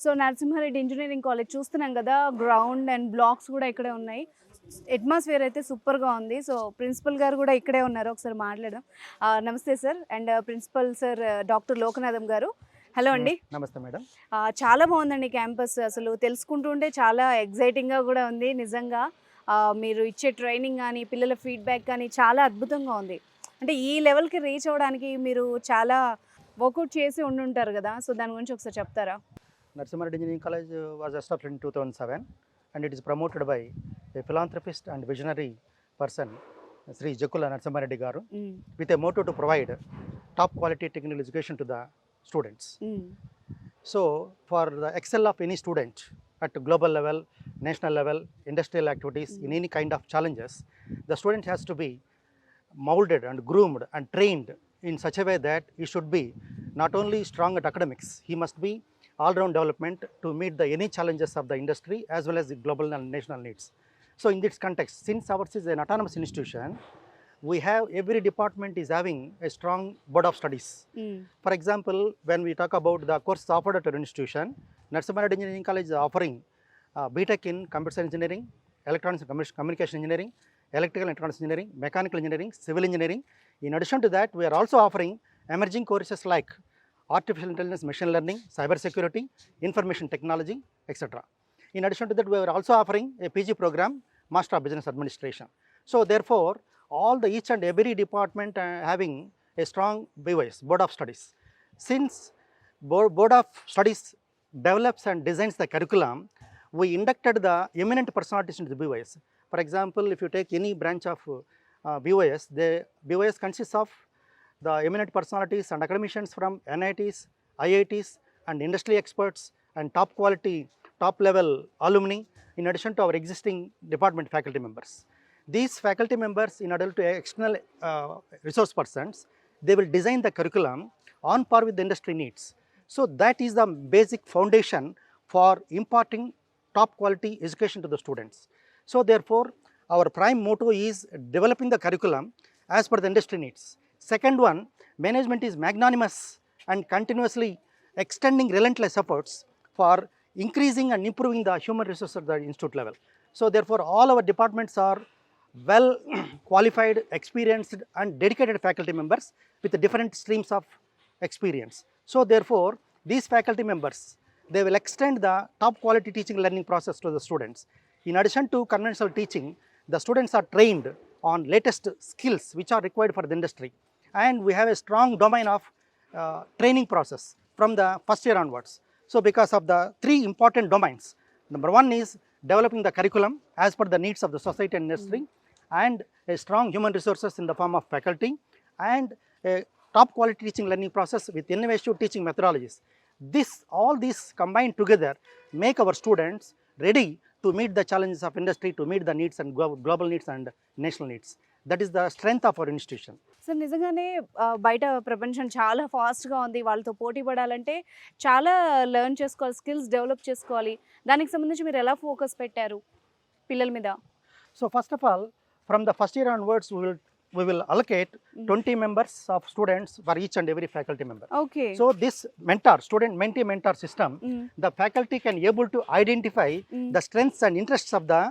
So Narasimha Reddy engineering college చూస్తున్నాం కదా, ground and blocks కూడా ఇక్కడే ఉన్నాయి. అట్మాస్ఫియర్ అయితే సూపర్గా ఉంది. సో ప్రిన్సిపల్ గారు కూడా ఇక్కడే ఉన్నారు, ఒకసారి మాట్లాడదాం. నమస్తే sir, and principal sir doctor Lokanatham garu. Hello అండి. నమస్తే మేడం. చాలా బాగుందండి క్యాంపస్, అసలు తెలుసుకుంటుంటే చాలా ఎగ్జైటింగ్గా కూడా ఉంది నిజంగా. మీరు ఇచ్చే ట్రైనింగ్ కానీ పిల్లల ఫీడ్బ్యాక్ కానీ చాలా అద్భుతంగా ఉంది. అంటే ఈ లెవెల్కి రీచ్ అవ్వడానికి మీరు చాలా వర్కౌట్ చేసి ఉండుంటారు కదా, సో దాని గురించి ఒకసారి చెప్తారా? Narsimha Engineering College was established in 2007 and it is promoted by a philanthropist and visionary person, Sri Jakula Narsimha Reddy Garu, with a motto to provide top quality technical education to the students. So, for the excel of any student at global level, national level, industrial activities, in any kind of challenges, the student has to be molded and groomed and trained in such a way that he should be not only strong at academics, he must be all-round development to meet the any challenges of the industry as well as the global and national needs. So in this context, since ours is an autonomous institution, we have every department is having a strong board of studies. For example, when we talk about the courses offered at our institution, Narsimha Engineering College is offering BTech in computer science engineering, electronics and communication engineering, electrical and electronics engineering, mechanical engineering, civil engineering. In addition to that, we are also offering emerging courses like artificial intelligence, machine learning, cyber security, information technology, etc. In addition to that, we are also offering a PG program, Master of Business Administration. So therefore, all the each and every department having a strong BOS, Board of Studies. Since Board of Studies develops and designs the curriculum, we inducted the eminent personalities into the BOS. For example, if you take any branch of BOS, the BOS consists of the eminent personalities and academicians from NITs, IITs and industry experts and top quality, top level alumni, in addition to our existing department faculty members. These faculty members, in addition to external resource persons, they will design the curriculum on par with the industry needs. So that is the basic foundation for imparting top quality education to the students. So therefore, our prime motto is developing the curriculum as per the industry needs. Second one, management is magnanimous and continuously extending relentless efforts for increasing and improving the human resources at the institute level. So therefore, all our departments are well qualified, experienced and dedicated faculty members with different streams of experience. So therefore, these faculty members, they will extend the top quality teaching learning process to the students. In addition to conventional teaching, the students are trained on latest skills which are required for the industry, and we have a strong domain of training process from the first year onwards. So because of the three important domains, number one is developing the curriculum as per the needs of the society and industry, and a strong human resources in the form of faculty, and a top quality teaching learning process with innovative teaching methodologies. All these combined together make our students ready to meet the challenges of industry, to meet the needs and global needs and national needs. That is the strength of our institution. Sir నిజంగానే బయట ప్రపంచం చాలా ఫాస్ట్గా ఉంది, వాళ్ళతో పోటీ పడాలంటే చాలా లెర్న్ చేసుకోవాలి, స్కిల్స్ డెవలప్ చేసుకోవాలి. దానికి సంబంధించి మీరు ఎలా ఫోకస్ పెట్టారు పిల్లల మీద? So first of all, from the first year onwards, we will allocate 20 members of students for each and every faculty member. Okay. So this student mentee mentor system, the faculty can able to identify the strengths and interests of the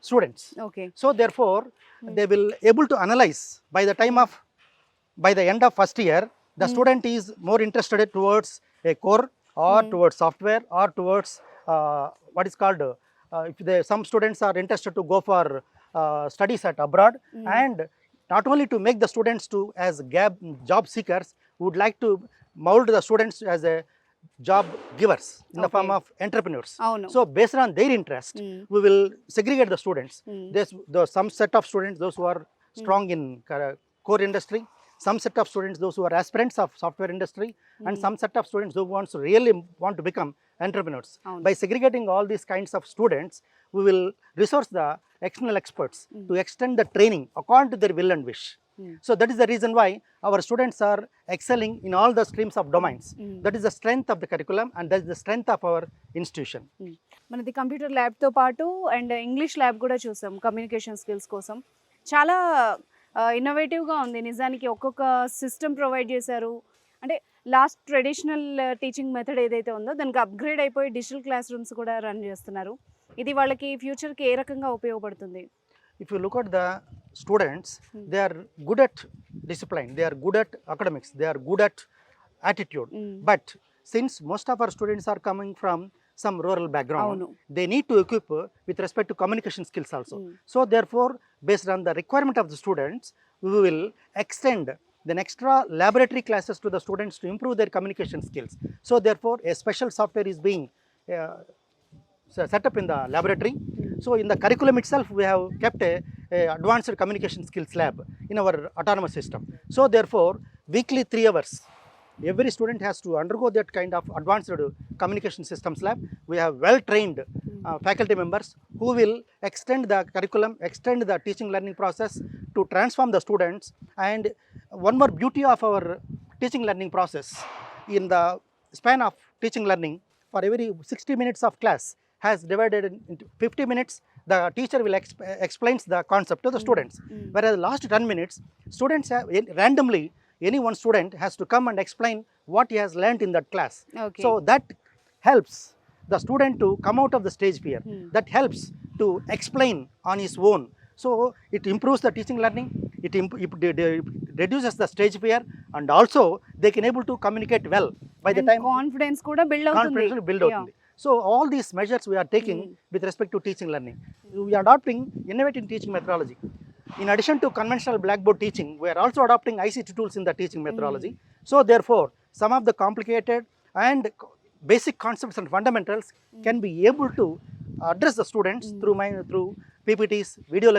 students. Okay. So therefore, they will able to analyze by the end of first year, the student is more interested towards a core or towards software or towards what is called if some students are interested to go for studies at abroad, and not only to make the students to as job seekers, would like to mold the students as a job givers in the form of entrepreneurs. So based on their interest, we will segregate the students. There's some set of students, those who are strong in core industry, some set of students, those who are aspirants of software industry, and some set of students who really want to become entrepreneurs. By segregating all these kinds of students, we will resource the external experts to extend the training according to their will and wish. So that is the reason why our students are excelling in all the streams of domains. That is the strength of the curriculum and that is the strength of our institution. మనది computer ల్యాబ్తో పాటు and English lab కూడా చూసాం communication skills కోసం. చాలా ఇన్నోవేటివ్గా ఉంది నిజానికి. ఒక్కొక్క system provide చేశారు. అంటే లాస్ట్ ట్రెడిషనల్ టీచింగ్ మెథడ్ ఏదైతే ఉందో దానికి అప్గ్రేడ్ అయిపోయి డిజిటల్ క్లాస్ రూమ్స్ కూడా రన్ చేస్తున్నారు. ఇది వాళ్ళకి ఫ్యూచర్కి ఏ రకంగా ఉపయోగపడుతుంది? If you look at the students, they are good at discipline, they are good at academics, they are good at attitude. But since most of our students are coming from some rural background, అవును. they need to equip with respect to communication skills also. So therefore, based on the requirement of the students, we will extend the extra laboratory classes to the students to improve their communication skills. So therefore, a special software is being set up in the laboratory. So in the curriculum itself, we have kept a advanced communication skills lab in our autonomous system. So therefore, weekly 3 hours, every student has to undergo that kind of advanced communication systems lab. We have well-trained faculty members who will extend the curriculum, extend the teaching learning process to transform the students. And one more beauty of our teaching learning process, in the span of teaching learning, for every 60 minutes of class has divided into 50 minutes, the teacher will explains the concept to the students. Whereas last 10 minutes, students have randomly, any one student has to come and explain what he has learnt in that class. Okay. So that helps the student to come out of the stage fear. That helps to explain on his own. So it improves the teaching learning, it reduces the stage fear, and also they can able to communicate well by the time confidence కూడా build అవుతుంది. confidence will build out. So all these measures we are taking with respect to teaching learning. We are adopting innovative teaching methodology. In addition to conventional blackboard teaching, we are also adopting ICT tools in the teaching methodology. So therefore, some of the complicated and basic concepts and fundamentals can be able to address the students through PPTs, video